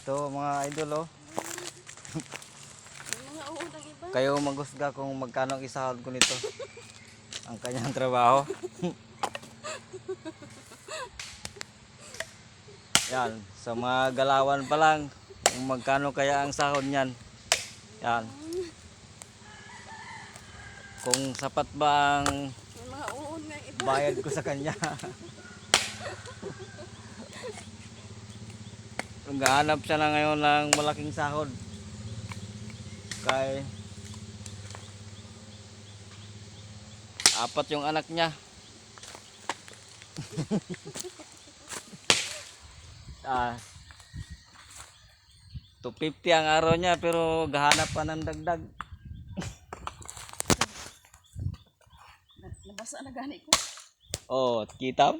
Ito mga idol oh. May mga uudang iba. Kayo maghusga kung magkano ang isahod ko nito. Ang kanyang trabaho. Yan, sa mga galawan pa lang, kung magkano kaya ang sahod niyan. Yan. Kung sapat ba ang May mga uod nga iba. bayad ko sa kanya. Naghahanap siya na ngayon ng malaking sahod. Kay apat yung anak niya. ah, 250 ang araw niya pero gahanap pa ng dagdag. Nabasa na gani ko. Oh, kita?